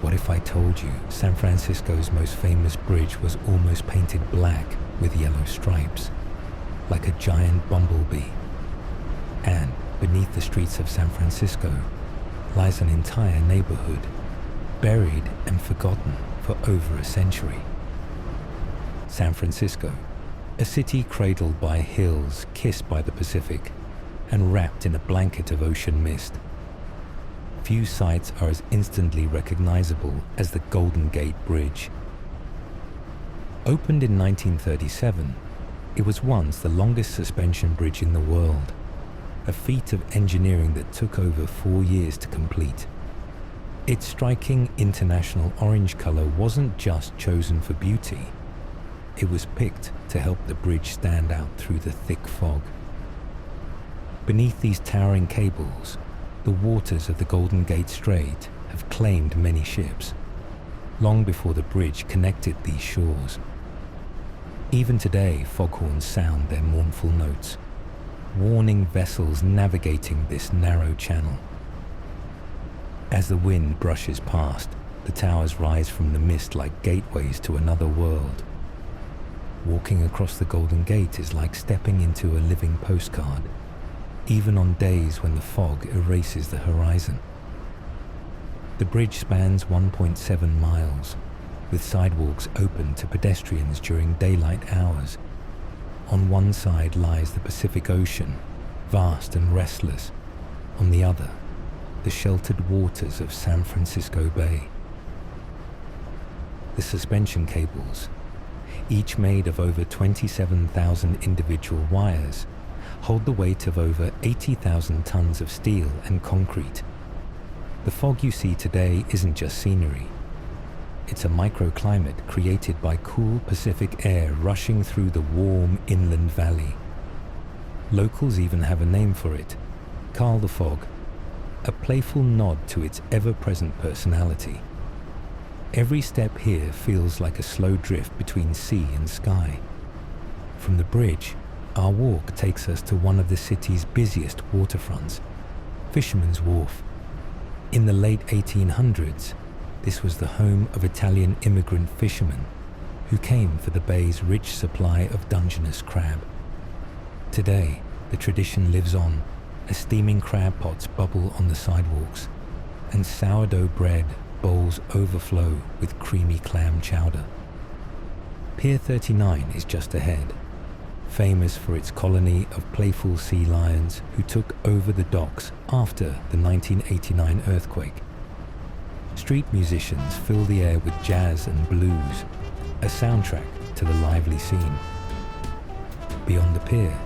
What if I told you San Francisco's most famous bridge was almost painted black with yellow stripes, like a giant bumblebee? And beneath the streets of San Francisco lies an entire neighborhood, buried and forgotten for over a century. San Francisco, a city cradled by hills kissed by the Pacific and wrapped in a blanket of ocean mist. Few sights are as instantly recognizable as the Golden Gate Bridge. Opened in 1937, it was once the longest suspension bridge in the world, a feat of engineering that took over 4 years to complete. Its striking international orange color wasn't just chosen for beauty. It was picked to help the bridge stand out through the thick fog. Beneath these towering cables, the waters of the Golden Gate Strait have claimed many ships, long before the bridge connected these shores. Even today, foghorns sound their mournful notes, warning vessels navigating this narrow channel. As the wind brushes past, the towers rise from the mist like gateways to another world. Walking across the Golden Gate is like stepping into a living postcard, even on days when the fog erases the horizon. The bridge spans 1.7 miles, with sidewalks open to pedestrians during daylight hours. On one side lies the Pacific Ocean, vast and restless. On the other, the sheltered waters of San Francisco Bay. The suspension cables, each made of over 27,000 individual wires, hold the weight of over 80,000 tons of steel and concrete. The fog you see today isn't just scenery. It's a microclimate created by cool Pacific air rushing through the warm inland valley. Locals even have a name for it, Carl the Fog, a playful nod to its ever-present personality. Every step here feels like a slow drift between sea and sky. From the bridge, our walk takes us to one of the city's busiest waterfronts, Fisherman's Wharf. In the late 1800s, this was the home of Italian immigrant fishermen who came for the bay's rich supply of Dungeness crab. Today, the tradition lives on, as steaming crab pots bubble on the sidewalks, and sourdough bread bowls overflow with creamy clam chowder. Pier 39 is just ahead, famous for its colony of playful sea lions who took over the docks after the 1989 earthquake. Street musicians fill the air with jazz and blues, a soundtrack to the lively scene. Beyond the pier,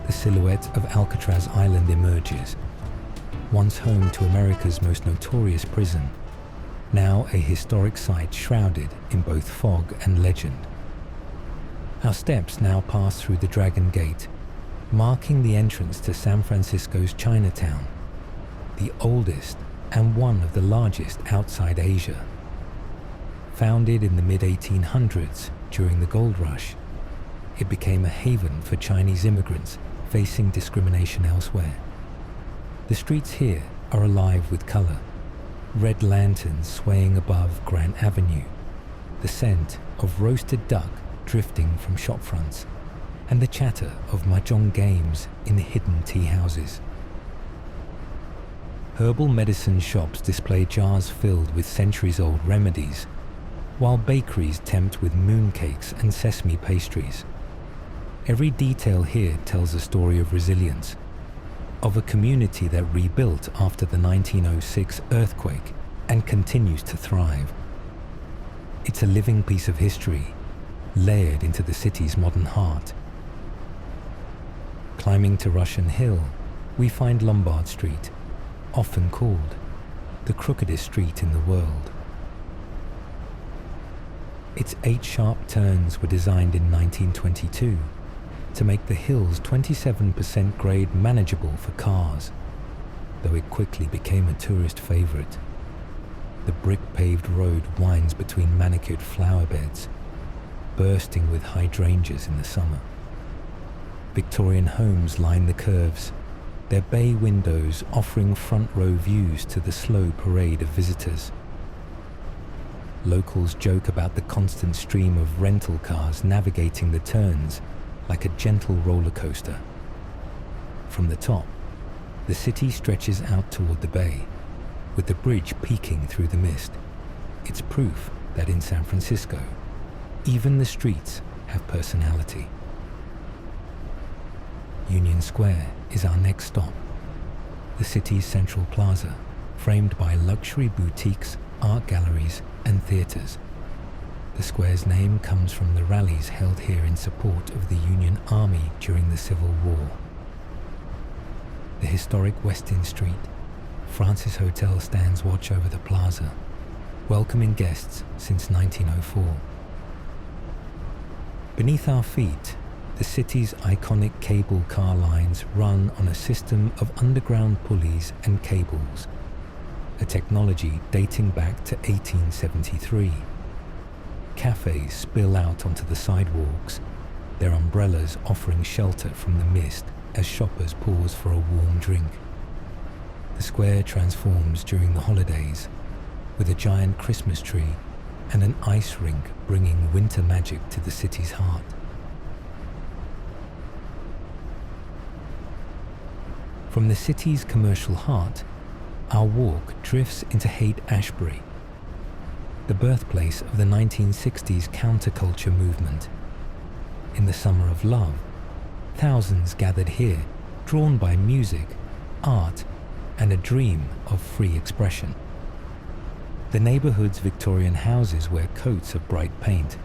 the silhouette of Alcatraz Island emerges, once home to America's most notorious prison, now a historic site shrouded in both fog and legend. Our steps now pass through the Dragon Gate, marking the entrance to San Francisco's Chinatown, the oldest and one of the largest outside Asia. Founded in the mid-1800s during the gold rush, it became a haven for Chinese immigrants facing discrimination elsewhere. The streets here are alive with color, red lanterns swaying above Grant Avenue, the scent of roasted duck drifting from shop fronts, and the chatter of mahjong games in hidden tea houses. Herbal medicine shops display jars filled with centuries-old remedies, while bakeries tempt with mooncakes and sesame pastries. Every detail here tells a story of resilience, of a community that rebuilt after the 1906 earthquake and continues to thrive. It's a living piece of history, layered into the city's modern heart. Climbing to Russian Hill, we find Lombard Street, often called the crookedest street in the world. Its 8 sharp turns were designed in 1922 to make the hill's 27% grade manageable for cars, though it quickly became a tourist favorite. The brick-paved road winds between manicured flower beds, bursting with hydrangeas in the summer. Victorian homes line the curves, their bay windows offering front row views to the slow parade of visitors. locals joke about the constant stream of rental cars navigating the turns like a gentle roller coaster. From the top, the city stretches out toward the bay, with the bridge peeking through the mist. It's proof that in San Francisco, even the streets have personality. Union Square is our next stop, the city's central plaza, framed by luxury boutiques, art galleries, and theaters. The square's name comes from the rallies held here in support of the Union Army during the Civil War. The historic Westin Street, Francis Hotel stands watch over the plaza, welcoming guests since 1904. Beneath our feet, the city's iconic cable car lines run on a system of underground pulleys and cables, a technology dating back to 1873. Cafes spill out onto the sidewalks, their umbrellas offering shelter from the mist as shoppers pause for a warm drink. The square transforms during the holidays, with a giant Christmas tree and an ice rink bringing winter magic to the city's heart. From the city's commercial heart, our walk drifts into Haight-Ashbury, the birthplace of the 1960s counterculture movement. In the summer of love, thousands gathered here, drawn by music, art, and a dream of free expression. The neighborhood's Victorian houses wear coats of bright paint,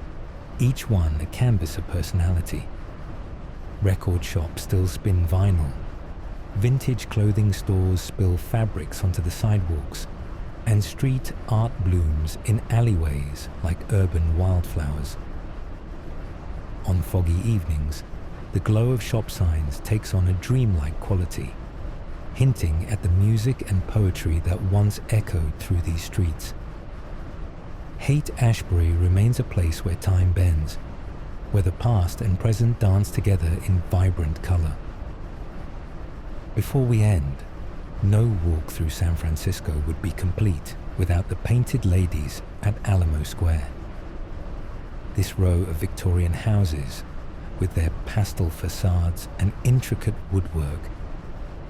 each one a canvas of personality. Record shops still spin vinyl. Vintage clothing stores spill fabrics onto the sidewalks, and street art blooms in alleyways like urban wildflowers. On foggy evenings, the glow of shop signs takes on a dreamlike quality, hinting at the music and poetry that once echoed through these streets. Haight-Ashbury remains a place where time bends, where the past and present dance together in vibrant color. Before we end, no walk through San Francisco would be complete without the painted ladies at Alamo Square. This row of Victorian houses, with their pastel facades and intricate woodwork,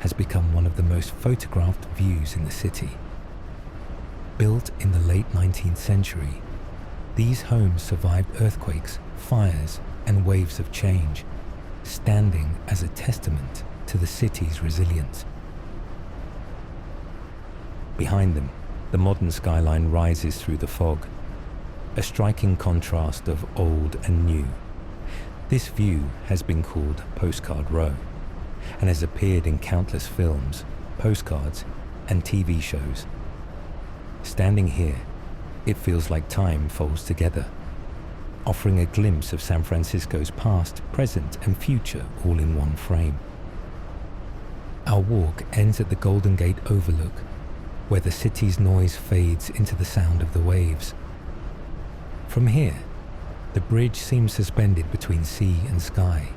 has become one of the most photographed views in the city. Built in the late 19th century, these homes survived earthquakes, fires, and waves of change, standing as a testament to the city's resilience. Behind them, the modern skyline rises through the fog, a striking contrast of old and new. This view has been called Postcard Row, and has appeared in countless films, postcards, and TV shows. Standing here, it feels like time folds together, offering a glimpse of San Francisco's past, present, and future all in one frame. Our walk ends at the Golden Gate Overlook, where the city's noise fades into the sound of the waves. From here, the bridge seems suspended between sea and sky,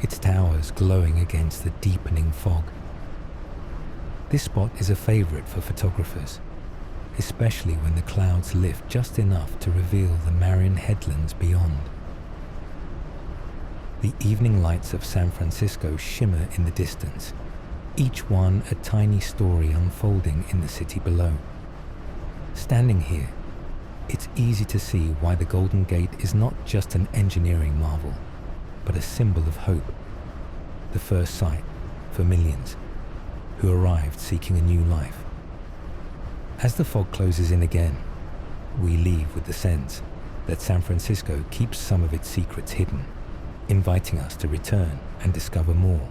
its towers glowing against the deepening fog. This spot is a favorite for photographers, especially when the clouds lift just enough to reveal the Marion headlands beyond. The evening lights of San Francisco shimmer in the distance, each one a tiny story unfolding in the city below. Standing here, it's easy to see why the Golden Gate is not just an engineering marvel, but a symbol of hope, the first sight for millions who arrived seeking a new life. As the fog closes in again, we leave with the sense that San Francisco keeps some of its secrets hidden, inviting us to return and discover more.